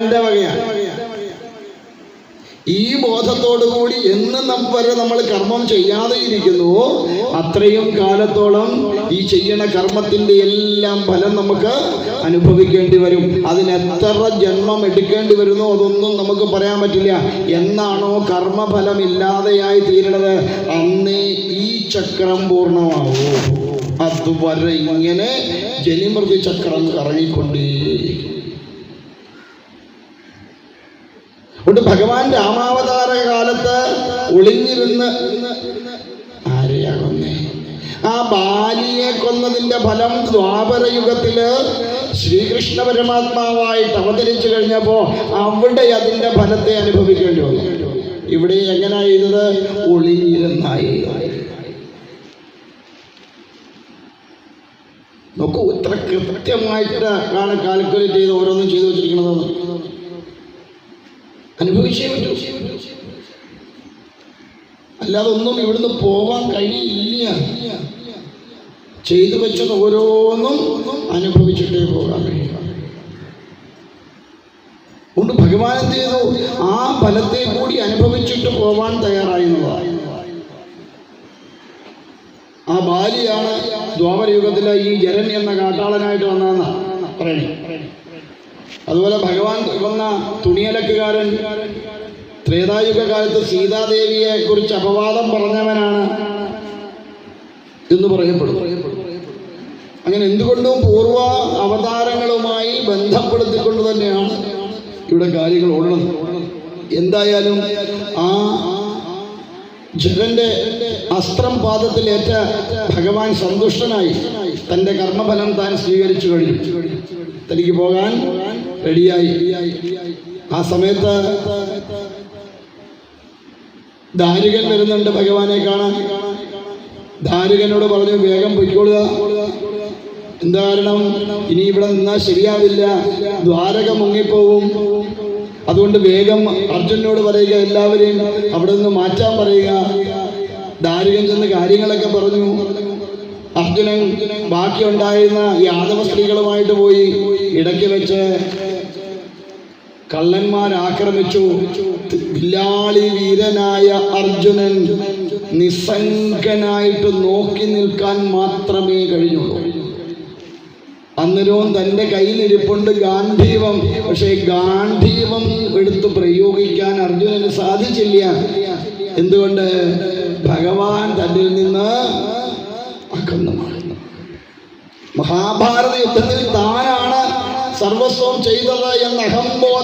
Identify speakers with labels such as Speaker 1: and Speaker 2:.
Speaker 1: വകയാണ്. ഈ ബോധത്തോടുകൂടി എന്ന് വരെ നമ്മൾ കർമ്മം ചെയ്യാതെ ഇരിക്കുന്നുവോ അത്രയും കാലത്തോളം ഈ ചെയ്യണ കർമ്മത്തിന്റെ എല്ലാം ഫലം നമുക്ക് അനുഭവിക്കേണ്ടി വരും. അതിനെത്ര ജന്മം എടുക്കേണ്ടി വരുന്നോ അതൊന്നും നമുക്ക് പറയാൻ പറ്റില്ല. എന്നാണോ കർമ്മഫലം ഇല്ലാതെയായി തീരണത് അന്നേ ഈ ചക്രം പൂർണ്ണമാവൂ. അതുവരെ ഇങ്ങനെ ജനിമൃതി ചക്രം കറങ്ങിക്കൊണ്ടേയിരിക്കും. കൊണ്ട് ഭഗവാൻ രാമാവതാര കാലത്ത് ഒളിഞ്ഞിരുന്ന് ആരെയാ കൊന്നേ? ആ ബാലിയെ കൊന്നതിന്റെ ഫലം ദ്വാപരയുഗത്തില് ശ്രീകൃഷ്ണ പരമാത്മാവായിട്ട് അവതരിച്ചു കഴിഞ്ഞപ്പോ അവിടെ അതിന്റെ ഫലത്തെ അനുഭവിക്കേണ്ടി വന്നു. ഇവിടെ എങ്ങനെയാ ചെയ്തത്? ഒളിഞ്ഞിരുന്നായി. നോക്കൂ, ഇത്ര കൃത്യമായിട്ട് കാൽക്കുലേറ്റ് ചെയ്ത് ഓരോന്നും ചെയ്തു വെച്ചിരിക്കണത്. അനുഭവിച്ചേ പറ്റൂ. അല്ലാതെ ഒന്നും ഇവിടുന്ന് പോവാൻ കഴിയില്ല. ചെയ്തു വെച്ചത് ഓരോന്നും അനുഭവിച്ചിട്ടേ പോകാൻ കഴിയും. അതുകൊണ്ട് ഭഗവാൻ എന്ത് ചെയ്തു? ആ ഫലത്തെ കൂടി അനുഭവിച്ചിട്ട് പോവാൻ തയ്യാറായിരുന്നതാണ്. ആ ബാലിയാണ് ദ്വാപരയുഗത്തിലെ ഈ ജരൻ എന്ന കാട്ടാളനായിട്ട് വന്നതെന്നാ പറയണേ. അതുപോലെ ഭഗവാൻ വന്ന തുണിയലക്കുകാരൻ ത്രേതായുഗ കാലത്ത് സീതാദേവിയെ കുറിച്ച് അപവാദം പറഞ്ഞവനാണ് എന്ന് പറയപ്പെടും. അങ്ങനെ എന്തുകൊണ്ടും പൂർവ അവതാരങ്ങളുമായി ബന്ധപ്പെടുത്തിക്കൊണ്ട് തന്നെയാണ് ഇവിടെ കാര്യങ്ങൾ ഓടുന്നത്. എന്തായാലും ആ ജരന്റെ അസ്ത്രം പാദത്തിലേറ്റ ഭഗവാൻ സന്തുഷ്ടനായി. തൻ്റെ കർമ്മഫലം താൻ സ്വീകരിച്ചു കഴിഞ്ഞു. തനിക്ക് പോകാൻ റെഡിയായി. ആ സമയത്ത് ദാരികൻ വരുന്നുണ്ട് ഭഗവാനെ കാണാൻ. ദാരികനോട് പറഞ്ഞു, വേഗം പൊയ്ക്കൊള്ളുക. എന്താ കാരണം? ഇനി ഇവിടെ നിന്നാൽ ശരിയാവില്ല, ദ്വാരക മുങ്ങിപ്പോവും. അതുകൊണ്ട് വേഗം അർജുനോട് പറയുക, എല്ലാവരെയും അവിടെ നിന്ന് മാറ്റാൻ പറയുക. ദാരികൻ ചെന്ന് കാര്യങ്ങളൊക്കെ പറഞ്ഞു. അർജുനൻ ബാക്കിയുണ്ടായിരുന്ന യാദവ സ്ത്രീകളുമായിട്ട് പോയി. ഇടയ്ക്ക് വെച്ച് കള്ളന്മാരാക്രമിച്ചു. വില്ലാളി വീരനായ അർജുനൻ നിസ്സംഗനായിട്ട് നോക്കി നിൽക്കാൻ മാത്രമേ കഴിഞ്ഞുള്ളൂ. അന്നേരവും തൻ്റെ കയ്യിലിരിപ്പുണ്ട് ഗാന്ധീവം. പക്ഷേ ഗാന്ധീവം എടുത്ത് പ്രയോഗിക്കാൻ അർജുനന് സാധിച്ചില്ല. എന്തുകൊണ്ട്? ഭഗവാൻ തന്നിൽ നിന്ന് അകന്നു. മഹാഭാരത യുദ്ധത്തിൽ താനാണ് സർവസ്വം ചെയ്തത് എന്ന അഹംബോധം